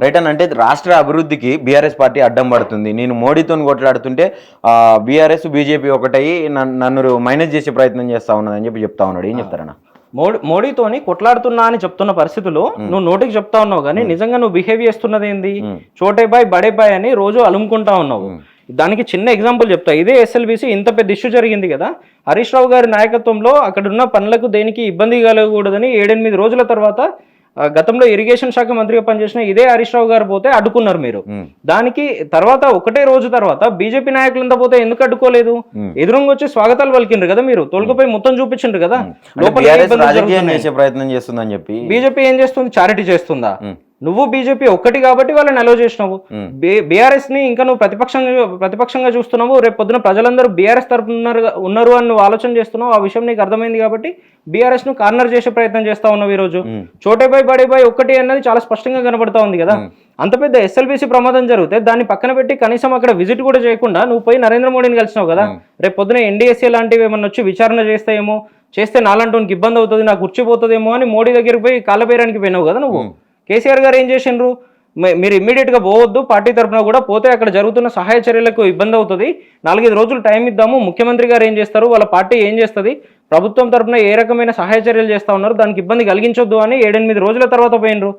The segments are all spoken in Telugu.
రైట్ అని అంటే రాష్ట్ర అభివృద్ధికి బీఆర్ఎస్ పార్టీ అడ్డం పడుతుంది. నేను మోడీతో కొట్లాడుతుంటే బీఆర్ఎస్ బీజేపీ ఒకటయి నన్ను మైనస్ చేసే ప్రయత్నం చేస్తా ఉన్నదని చెప్తా ఉన్నాడు. ఏం చెప్తారన్న? మోడీతోని కొట్లాడుతున్నా అని చెప్తున్న పరిస్థితుల్లో నువ్వు నోటికి చెప్తా ఉన్నావు కానీ నిజంగా నువ్వు బిహేవ్ చేస్తున్నది ఏంది? చోటే బాయ్ బడే బాయ్ అని రోజు అలుముకుంటా ఉన్నావు. దానికి చిన్న ఎగ్జాంపుల్ చెప్తా. ఇదే ఎస్ఎల్బీసీ ఇంత పెద్ద ఇష్యూ జరిగింది కదా, హరీష్ రావు గారి నాయకత్వంలో అక్కడ ఉన్న పనులకు దేనికి ఇబ్బంది కలగకూడదని 7-8 రోజుల తర్వాత గతంలో ఇరిగేషన్ శాఖ మంత్రిగా పనిచేసిన ఇదే హరీష్ రావు గారు పోతే అడ్డుకున్నారు మీరు. దానికి తర్వాత ఒకటే రోజు తర్వాత బీజేపీ నాయకులంతా పోతే ఎందుకు అడ్డుకోలేదు? ఎదురుగా వచ్చి స్వాగతాలు పలికిండ్రు కదా, మీరు తోలుకుపోయి మొత్తం చూపించిండ్రు కదా. ప్రయత్నం చేస్తుందని చెప్పి బీజేపీ ఏం చేస్తుంది? చారిటీ చేస్తుందా? నువ్వు బీజేపీ ఒక్కటి కాబట్టి వాళ్ళని అలో చేసినావు. బీఆర్ఎస్ ని ఇంకా నువ్వు ప్రతిపక్షంగా చూస్తున్నావు. రేపు పొద్దున ప్రజలందరూ బీఆర్ఎస్ తరపున ఉన్నారు అని నువ్వు ఆలోచన చేస్తున్నావు. ఆ విషయం నీకు అర్థమైంది కాబట్టి బీఆర్ఎస్ ను కార్నర్ చేసే ప్రయత్నం చేస్తా ఉన్నావు. ఈ రోజు చోటేబాయ్ బడేబాయ్ ఒక్కటి అన్నది చాలా స్పష్టంగా కనబడతా ఉంది కదా. అంత పెద్ద ఎస్ఎల్బీసీ ప్రమాదం జరిగితే దాన్ని పక్కన పెట్టి కనీసం అక్కడ విజిట్ కూడా చేయకుండా నువ్వు పోయి నరేంద్ర మోడీని కలిసినావు కదా. రేపు పొద్దున ఎన్డీఎస్ఏ లాంటివి ఏమన్నా వచ్చి విచారణ చేస్తాయేమో, చేస్తే నాలంటోనికి ఇబ్బంది అవుతుంది, నాకు కూర్చిపోతుందేమో అని మోడీ దగ్గరికి పోయి కాళ్ళబేరానికి పోయినావు కదా నువ్వు. కేసీఆర్ గారు ఏం చేసిండ్రు? మీరు ఇమ్మీడియట్గా పోవద్దు, పార్టీ తరఫున కూడా పోతే అక్కడ జరుగుతున్న సహాయ చర్యలకు ఇబ్బంది అవుతుంది, 4-5 రోజులు టైం ఇద్దాము, ముఖ్యమంత్రి గారు ఏం చేస్తారు, వాళ్ళ పార్టీ ఏం చేస్తుంది, ప్రభుత్వం తరఫున ఏ రకమైన సహాయ చర్యలు చేస్తూ ఉన్నారు, దానికి ఇబ్బంది కలిగించొద్దు అని 7-8 రోజుల తర్వాత పోయినరు.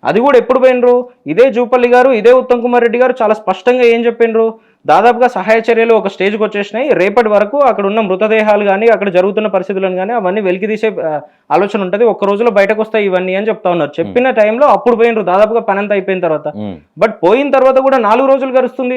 అది కూడా ఎప్పుడు పోయినరు? ఇదే జూపల్లి గారు, ఇదే ఉత్తమ్ కుమార్ రెడ్డి గారు చాలా స్పష్టంగా ఏం చెప్పిండ్రు? దాదాపుగా సహాయ చర్యలు ఒక స్టేజ్కి వచ్చేసినాయి, రేపటి వరకు అక్కడ ఉన్న మృతదేహాలు కానీ అక్కడ జరుగుతున్న పరిస్థితులను కానీ అవన్నీ వెలికి తీసే ఆలోచన ఉంటుంది, ఒక్క రోజులో బయటకు వస్తాయి ఇవన్నీ అని చెప్తా ఉన్నారు. చెప్పిన టైంలో అప్పుడు పోయినరు దాదాపుగా పని అంతా అయిపోయిన తర్వాత. బట్ పోయిన తర్వాత కూడా 4 రోజులు గడుస్తుంది.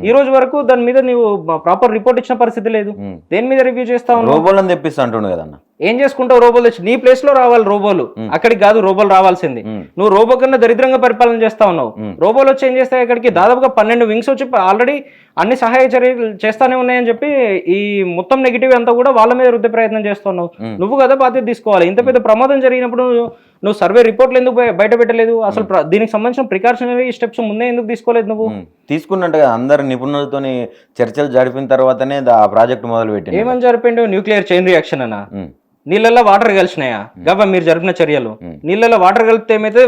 ఈ రోజు వరకు దాని మీద నీవు ప్రాపర్ రిపోర్ట్ ఇచ్చిన పరిస్థితి లేదు. దేని మీద రివ్యూ చేస్తా ఉన్నావు? తెప్పిస్తా అంటుండే కదన్న. ఏం చేసుకుంటావు? రోబోలు తెచ్చి నీ ప్లేస్ లో రావాలి రోబోలు, అక్కడికి కాదు రోబోలు రావాల్సింది. నువ్వు రోబో కన్నా దరిద్రంగా పరిపాలన చేస్తా ఉన్నావు. రోబోలు వచ్చి ఏం చేస్తాయి? అక్కడికి దాదాపుగా 12 వింగ్స్ వచ్చి ఆల్రెడీ అన్ని సహాయ చర్యలు చేస్తానే ఉన్నాయని చెప్పి ఈ మొత్తం నెగిటివ్ అంతా కూడా వాళ్ళ మీద రుద్దే ప్రయత్నం చేస్తున్నావు. నువ్వు కదా బాధ్యత తీసుకోవాలి. ఇంత పెద్ద ప్రమాదం జరిగినప్పుడు నువ్వు సర్వే రిపోర్ట్లు ఎందుకు బయట పెట్టలేదు? అసలు దీనికి సంబంధించిన ప్రికాషనరీ స్టెప్స్ ముందే ఎందుకు తీసుకోలేదు? నువ్వు తీసుకున్నట్టుగా అందరు నిపుణులతో చర్చలు జరిపిన తర్వాతనే ఆ ప్రాజెక్ట్ మొదలు పెట్టి. ఏమని జరిపిండు? న్యూక్లియర్ చైన్ రియాక్షన్ అన్న. నీళ్ళల్లో వాటర్ కలిసినాయా? గవ్వ మీరు జరిపిన చర్యలు. నీళ్ళలో వాటర్ కలిపితే ఏమైతే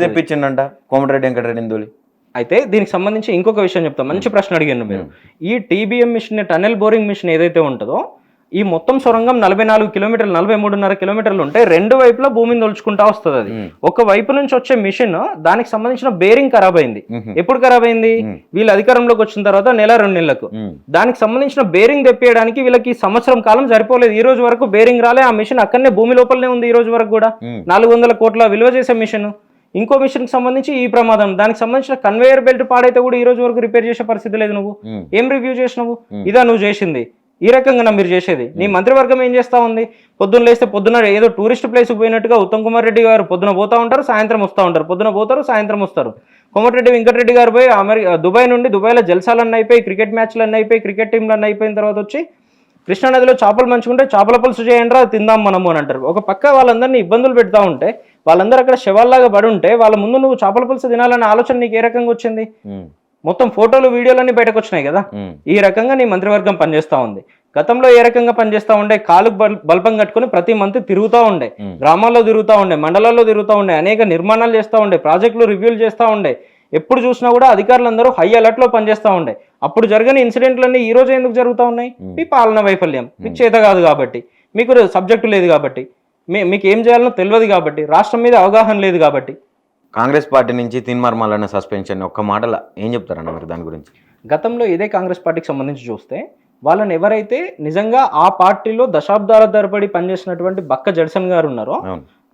తెప్పించిండంట కోమటిరెడ్డి వెంకటరెడ్డి. అయితే దీనికి సంబంధించి ఇంకొక విషయం చెప్తాం. మంచి ప్రశ్న అడిగాను మీరు. ఈ TBM machine, tunnel boring machine ఏదైతే ఉంటుందో, ఈ మొత్తం సొరంగం 44 కిలోమీటర్లు, 43.5 కిలోమీటర్లు ఉంటే 2 వైపులా భూమిని తొలుచుకుంటా వస్తుంది. అది ఒక వైపు నుంచి వచ్చే మిషన్, దానికి సంబంధించిన బేరింగ్ ఖరాబ్ అయింది. ఎప్పుడు ఖరాబ్ అయింది? వీళ్ళు అధికారంలోకి వచ్చిన తర్వాత 1-2 నెలలకు. దానికి సంబంధించిన బేరింగ్ తెప్పియడానికి వీళ్ళకి సంవత్సరం కాలం సరిపోలేదు. ఈ రోజు వరకు బేరింగ్ రాలే. ఆ మిషన్ అక్కడనే భూమి లోపలనే ఉంది. ఈ రోజు వరకు కూడా 400 కోట్ల విలువ చేసే మిషన్. ఇంకో మిషన్ కి సంబంధించి ఈ ప్రమాదం, దానికి సంబంధించిన కన్వేయర్ బెల్ట్ పాడైతే కూడా ఈ రోజు వరకు రిపేర్ చేసే పరిస్థితి లేదు. నువ్వు ఏం రివ్యూ చేసినావు? ఇదా నువ్వు చేసింది? ఈ రకంగా మీరు చేసేది? నీ మంత్రివర్గం ఏం చేస్తా ఉంది? పొద్దున్న లేస్తే పొద్దున్న ఏదో టూరిస్ట్ ప్లేస్ పోయినట్టుగా ఉత్తమ్ కుమార్ రెడ్డి గారు పొద్దున పోతా ఉంటారు, సాయంత్రం వస్తూ ఉంటారు, పొద్దున పోతారు, సాయంత్రం వస్తారు. కోమటిరెడ్డి వెంకటరెడ్డి గారు పోయి దుబాయ్ నుండి, దుబాయ్లో జల్సాలన్నీ అయిపోయి, క్రికెట్ మ్యాచ్లన్నీ అయిపోయి, క్రికెట్ టీంలన్నీ అయిపోయిన తర్వాత వచ్చి కృష్ణానదిలో చేపలు మంచుకుంటే చేపల పులుసు చేయండి తిందాం మనము అని అంటారు. ఒక పక్క వాళ్ళందరినీ ఇబ్బందులు పెడతా ఉంటే, వాళ్ళందరూ అక్కడ శవాల్లాగా పడి ఉంటే వాళ్ళ ముందు నువ్వు చేపల పులుసు తినాలనే ఆలోచన నీకు ఏ రకంగా వచ్చింది? మొత్తం ఫోటోలు, వీడియోలన్నీ బయటకు వచ్చినాయి కదా. ఈ రకంగా నీ మంత్రివర్గం పనిచేస్తా ఉంది. గతంలో ఏ రకంగా పనిచేస్తా ఉండే? కాలుకు బల్పం కట్టుకుని ప్రతి మంత్ తిరుగుతూ ఉండే, గ్రామాల్లో తిరుగుతూ ఉండే, మండలాల్లో తిరుగుతూ ఉండే, అనేక నిర్మాణాలు చేస్తూ ఉండే, ప్రాజెక్టులు రివ్యూలు చేస్తూ ఉండే. ఎప్పుడు చూసినా కూడా అధికారులందరూ హై అలర్ట్ లో పనిచేస్తూ ఉండే. అప్పుడు జరిగిన ఇన్సిడెంట్లన్నీ ఈ రోజు ఎందుకు జరుగుతూ ఉన్నాయి? మీ పాలన వైఫల్యం. మీకు చేత కాదు కాబట్టి, మీకు సబ్జెక్టు లేదు కాబట్టి, మీకు ఏం చేయాలనో తెలియదు కాబట్టి, రాష్ట్రం మీద అవగాహన లేదు కాబట్టి. కాంగ్రెస్ పార్టీ నుంచి తీన్మార్ మల్లన్న సస్పెన్షన్ ఒక్క మాటల ఏం చెప్తారన్న మీరు దాని గురించి? గతంలో ఇదే కాంగ్రెస్ పార్టీకి సంబంధించి చూస్తే, వాళ్ళని ఎవరైతే నిజంగా ఆ పార్టీలో దశాబ్దాల తరబడి పనిచేసినటువంటి బక్క జడ్సన్ గారు ఉన్నారో,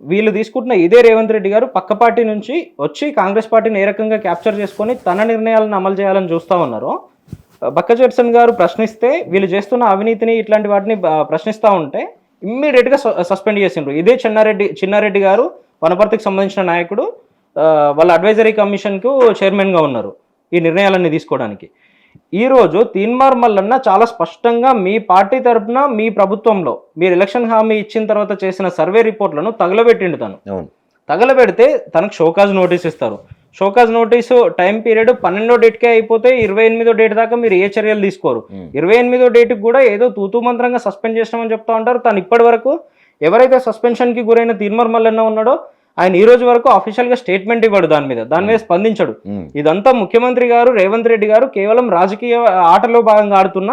వీళ్ళు తీసుకుంటున్న ఇదే రేవంత్ రెడ్డి గారు పక్క పార్టీ నుంచి వచ్చి కాంగ్రెస్ పార్టీని ఏ రకంగా క్యాప్చర్ చేసుకొని తన నిర్ణయాలను అమలు చేయాలని చూస్తూ ఉన్నారో, బక్క జడ్సన్ గారు ప్రశ్నిస్తే, వీళ్ళు చేస్తున్న అవినీతిని ఇట్లాంటి వాటిని ప్రశ్నిస్తూ ఉంటే ఇమ్మీడియట్గా సస్పెండ్ చేసిండ్రు. ఇదే చిన్నారెడ్డి గారు, వనపర్తికి సంబంధించిన నాయకుడు, వాళ్ళ అడ్వైజరీ కమిషన్కు చైర్మన్గా ఉన్నారు ఈ నిర్ణయాలన్నీ తీసుకోవడానికి. ఈరోజు తీన్మార్ మల్లన్న చాలా స్పష్టంగా మీ పార్టీ తరఫున మీ ప్రభుత్వంలో మీరు ఎలక్షన్ హామీ ఇచ్చిన తర్వాత చేసిన సర్వే రిపోర్ట్లను తగలబెట్టిండు. తగలబెడితే తనకు షోకాజ్ నోటీస్ ఇస్తారు. షోకాజ్ నోటీసు టైం పీరియడ్ 12వ డేట్కే అయిపోతే 28వ డేట్ దాకా మీరు ఏ చర్యలు తీసుకోరు. 28వ డేట్కి కూడా ఏదో తూతూ మంత్రంగా సస్పెండ్ చేసినామని చెప్తా ఉంటారు. తను ఇప్పటి వరకు ఎవరైతే సస్పెన్షన్కి గురైన తీన్మార్ మల్లన్న ఉన్నాడో ఆయన ఈ రోజు వరకు అఫీషియల్ గా స్టేట్మెంట్ ఇవ్వడు దాని మీద స్పందించడు. ఇదంతా ముఖ్యమంత్రి గారు రేవంత్ రెడ్డి గారు కేవలం రాజకీయ ఆటలో భాగంగా ఆడుతున్న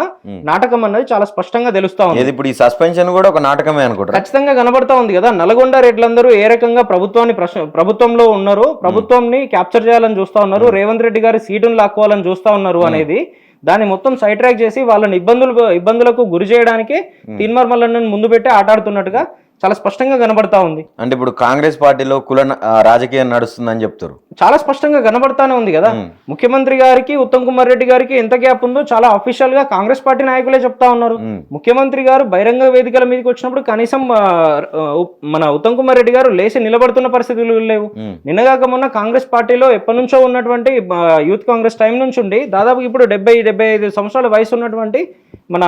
నాటకం అన్నది చాలా స్పష్టంగా తెలుస్తా ఉంది. ఇప్పుడు ఈ సస్పెన్షన్ కూడా ఒక నాటకమే అనుకుంటా, ఖచ్చితంగా కనబడతా ఉంది కదా. నల్గొండ రెడ్లందరూ ఏ రకంగా ప్రభుత్వంలో ఉన్నారు, ప్రభుత్వంని క్యాప్చర్ చేయాలని చూస్తా ఉన్నారు, రేవంత్ రెడ్డి గారి సీటును లాక్కోవాలని చూస్తా ఉన్నారు అనేది దాన్ని మొత్తం సైడ్ ట్రాక్ చేసి వాళ్ళని ఇబ్బందులకు గురి చేయడానికి తీన్మార్ మల్లన్నను ముందు పెట్టి ఆటాడుతున్నట్టుగా చాలా స్పష్టంగా కనబడతా ఉంది. అంటే ఇప్పుడు కాంగ్రెస్ పార్టీలో కుల రాజకీయం నడుస్తుందని చెప్తారు, చాలా స్పష్టంగా కనబడతానే ఉంది కదా. ముఖ్యమంత్రి గారికి ఉత్తమ్ కుమార్ రెడ్డి గారికి ఎంత గ్యాప్ ఉందో చాలా అఫీషియల్ గా కాంగ్రెస్ పార్టీ నాయకులే చెప్తా ఉన్నారు. ముఖ్యమంత్రి గారు బహిరంగ వేదికల మీదకి వచ్చినప్పుడు కనీసం మన ఉత్తమ్ కుమార్ రెడ్డి గారు లేచి నిలబడుతున్న పరిస్థితులు లేవు. నిన్నగాక మొన్న కాంగ్రెస్ పార్టీలో ఎప్పటి నుంచో ఉన్నటువంటి యూత్ కాంగ్రెస్ టైం నుంచి ఉండి దాదాపు ఇప్పుడు 70-75 సంవత్సరాల వయసు ఉన్నటువంటి మన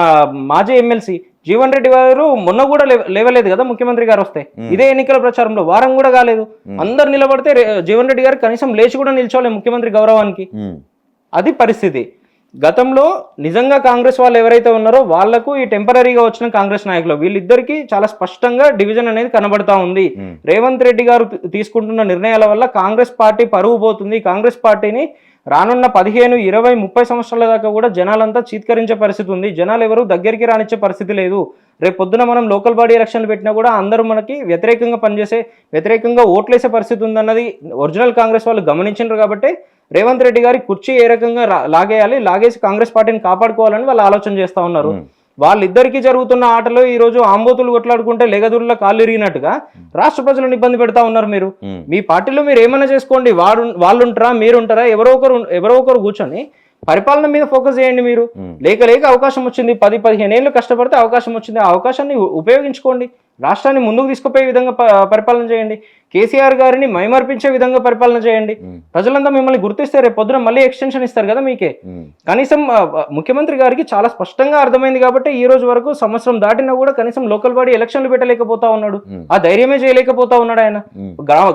మాజీ ఎమ్మెల్సీ జీవన్ రెడ్డి గారు మొన్న కూడా లేవలేదు కదా ముఖ్యమంత్రి గారు వస్తే. ఇదే ఎన్నికల ప్రచారంలో వారం కూడా కాలేదు, అందరు నిలబడితే జీవన్ రెడ్డి గారు కనీసం లేచి కూడా నిల్చోలేదు ముఖ్యమంత్రి గౌరవానికి. అది పరిస్థితి. గతంలో నిజంగా కాంగ్రెస్ వాళ్ళు ఎవరైతే ఉన్నారో వాళ్లకు ఈ టెంపరీగా వచ్చిన కాంగ్రెస్ నాయకులు వీళ్ళిద్దరికీ చాలా స్పష్టంగా డివిజన్ అనేది కనబడతా ఉంది. రేవంత్ రెడ్డి గారు తీసుకుంటున్న నిర్ణయాల వల్ల కాంగ్రెస్ పార్టీ పరువు పోతుంది. కాంగ్రెస్ పార్టీని రానున్న 15, 20, 30 సంవత్సరాల దాకా కూడా జనాలంతా చీత్కరించే పరిస్థితి ఉంది. జనాలు ఎవరు దగ్గరికి రానిచ్చే పరిస్థితి లేదు. రేపు పొద్దున మనం లోకల్ బాడీ ఎలక్షన్లు పెట్టినా కూడా అందరూ మనకి వ్యతిరేకంగా ఓట్లేసే పరిస్థితి ఉందన్నది ఒరిజినల్ కాంగ్రెస్ వాళ్ళు గమనించారు. కాబట్టి రేవంత్ రెడ్డి గారి కుర్చీ ఏ రకంగా లాగేసి కాంగ్రెస్ పార్టీని కాపాడుకోవాలని వాళ్ళు ఆలోచన చేస్తా ఉన్నారు. వాళ్ళిద్దరికీ జరుగుతున్న ఆటలో ఈ రోజు ఆంబోతులు కొట్లాడుకుంటే లెగదుర్ల కాళ్ళు ఇరిగినట్టుగా రాష్ట్ర ప్రజలను ఇబ్బంది పెడతా ఉన్నారు. మీరు మీ పార్టీలో మీరు ఏమైనా చేసుకోండి, వాళ్ళుంటారా మీరుంటారా, ఎవరో ఒకరు కూర్చొని పరిపాలన మీద ఫోకస్ చేయండి. మీరు లేక అవకాశం వచ్చింది, 10-15 ఏళ్ళు కష్టపడితే అవకాశం వచ్చింది, ఆ అవకాశాన్ని ఉపయోగించుకోండి. రాష్ట్రాన్ని ముందుకు తీసుకుపోయే విధంగా పరిపాలన చేయండి. కేసీఆర్ గారిని మైమర్పించే విధంగా పరిపాలన చేయండి. ప్రజలంతా మిమ్మల్ని గుర్తిస్తే రేపు పొద్దున మళ్ళీ ఎక్స్టెన్షన్ ఇస్తారు కదా మీకే. కనీసం ముఖ్యమంత్రి గారికి చాలా స్పష్టంగా అర్థమైంది కాబట్టి ఈ రోజు వరకు సంవత్సరం దాటినా కూడా కనీసం లోకల్ బాడీ ఎలక్షన్లు పెట్టలేకపోతా ఉన్నాడు. ఆ ధైర్యమే చేయలేకపోతా ఉన్నాడు ఆయన.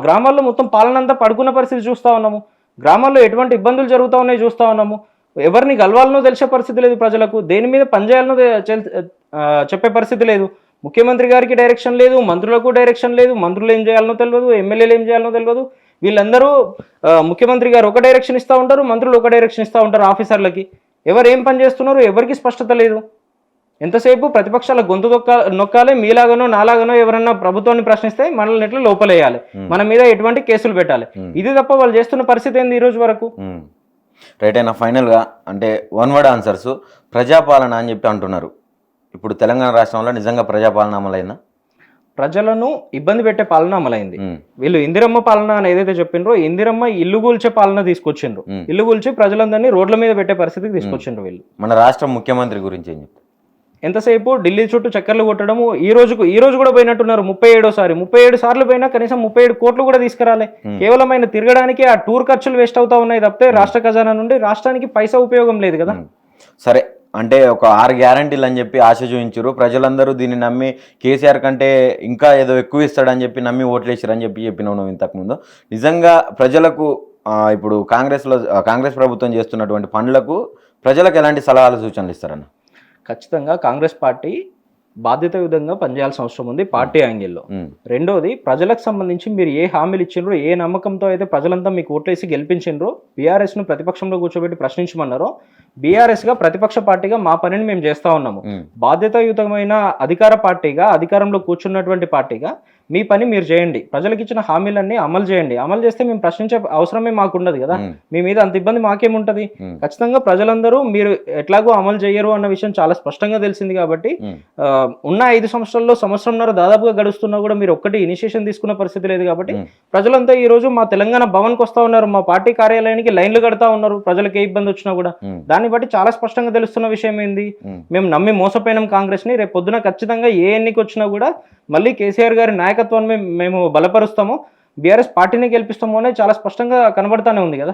గ్రామాల్లో మొత్తం పాలన అంతా పడుకున్న పరిస్థితి చూస్తా ఉన్నాము. గ్రామాల్లో ఎటువంటి ఇబ్బందులు జరుగుతా ఉన్నాయో చూస్తా ఉన్నాము. ఎవరిని గెలవాలనో తెలిసే పరిస్థితి లేదు ప్రజలకు, దేని మీద పనిచేయాలనో చెప్పే పరిస్థితి లేదు. ముఖ్యమంత్రి గారికి డైరెక్షన్ లేదు, మంత్రులకు డైరెక్షన్ లేదు, మంత్రులు ఏం చేయాలనో తెలియదు, ఎమ్మెల్యేలు ఏం చేయాలనో తెలియదు. వీళ్ళందరూ ముఖ్యమంత్రి గారు ఒక డైరెక్షన్ ఇస్తూ ఉంటారు, మంత్రులు ఒక డైరెక్షన్ ఇస్తూ ఉంటారు ఆఫీసర్లకి. ఎవరు ఏం పని చేస్తున్నారు ఎవరికి స్పష్టత లేదు. ఎంతసేపు ప్రతిపక్షాల గొంతు నొక్కాలి, మీలాగానో నాలాగానో ఎవరన్నా ప్రభుత్వాన్ని ప్రశ్నిస్తే మనల్ని ఎట్లా లోపలేయాలి, మన మీద ఎటువంటి కేసులు పెట్టాలి. ఇది తప్ప వాళ్ళు చేస్తున్న పరిస్థితి ఏంది ఈ రోజు వరకు. రైట్ అయినా ఫైనల్గా అంటే వన్ వర్డ్ ఆన్సర్స్ ప్రజాపాలన అని చెప్పి అంటున్నారు. ఇప్పుడు తెలంగాణ రాష్ట్రంలో నిజంగా ప్రజాపాలన అమలైందా? ప్రజలను ఇబ్బంది పెట్టే పాలన అమలైంది. వీళ్ళు ఇందిరమ్మ పాలన అని ఏదైతే చెప్పిండ్రో ఇందిరమ్మ ఇల్లు కూల్చే పాలన తీసుకొచ్చిండ్రు. ఇల్లు కూల్చి ప్రజలందరినీ రోడ్ల మీద పెట్టే పరిస్థితికి తీసుకొచ్చిండ్రు వీళ్ళు. మన రాష్ట్ర ముఖ్యమంత్రి గురించి ఏం చెప్తారు? ఎంతసేపు ఢిల్లీ చుట్టూ చక్కర్లు కొట్టడము. ఈ రోజు కూడా పోయినట్టున్నారు 37 సార్లు పోయినా కనీసం 37 కోట్లు కూడా తీసుకురాలే. కేవలం ఆయన తిరగడానికి ఆ టూర్ ఖర్చులు వేస్ట్ అవుతా ఉన్నాయి తప్పితే రాష్ట్ర ఖజానా నుండి రాష్ట్రానికి పైసా ఉపయోగం లేదు కదా. సరే, అంటే ఒక 6 గ్యారంటీలు అని చెప్పి ఆశ చూపించారు. ప్రజలందరూ దీన్ని నమ్మి కేసీఆర్ కంటే ఇంకా ఏదో ఎక్కువ ఇస్తాడని చెప్పి నమ్మి ఓట్లేసారని చెప్పినావు నువ్వు ఇంతకుముందు. నిజంగా ప్రజలకు ఇప్పుడు కాంగ్రెస్ ప్రభుత్వం చేస్తున్నటువంటి పనులకు ప్రజలకు ఎలాంటి సలహాలు సూచనలు ఇస్తారన్న? ఖచ్చితంగా కాంగ్రెస్ పార్టీ బాధ్యతాయుతంగా పనిచేయాల్సిన అవసరం ఉంది పార్టీ యాంగిల్లో. రెండోది, ప్రజలకు సంబంధించి మీరు ఏ హామీలు ఇచ్చిండ్రో, ఏ నమ్మకంతో అయితే ప్రజలంతా మీకు ఓట్లేసి గెలిపించిండ్రో, బీఆర్ఎస్ను ప్రతిపక్షంలో కూర్చోబెట్టి ప్రశ్నించమన్నారో, బీఆర్ఎస్గా ప్రతిపక్ష పార్టీగా మా పనిని మేము చేస్తా ఉన్నాము. బాధ్యతాయుతమైన అధికార పార్టీగా, అధికారంలో కూర్చున్నటువంటి పార్టీగా మీ పని మీరు చేయండి. ప్రజలకు ఇచ్చిన హామీలన్నీ అమలు చేయండి. అమలు చేస్తే మేము ప్రశ్నించే అవసరమే మాకు ఉండదు కదా. మీ మీద అంత ఇబ్బంది మాకేముంటది. ఖచ్చితంగా ప్రజలందరూ మీరు ఎట్లాగో అమలు చేయరు అన్న విషయం చాలా స్పష్టంగా తెలిసింది. కాబట్టి ఉన్న 5 సంవత్సరాల్లో సంవత్సరంన్నర దాదాపుగా గడుస్తున్నా కూడా మీరు ఒక్కటి ఇనిషియేషన్ తీసుకున్న పరిస్థితి లేదు. కాబట్టి ప్రజలంతా ఈ రోజు మా తెలంగాణ భవన్కి వస్తా ఉన్నారు, మా పార్టీ కార్యాలయానికి లైన్లు కడతా ఉన్నారు. ప్రజలకు ఏ ఇబ్బంది వచ్చినా కూడా దాన్ని బట్టి చాలా స్పష్టంగా తెలుస్తున్న విషయం ఏంది, మేము నమ్మి మోసపోయినాం కాంగ్రెస్ ని. రేపు పొద్దున ఖచ్చితంగా ఏ ఎన్నిక వచ్చినా కూడా మళ్ళీ కేసీఆర్ గారి నాయకత్వాన్ని మేము బలపరుస్తాము, బీఆర్ఎస్ పార్టీని గెలిపిస్తాము అనేది చాలా స్పష్టంగా కనబడతానే ఉంది కదా.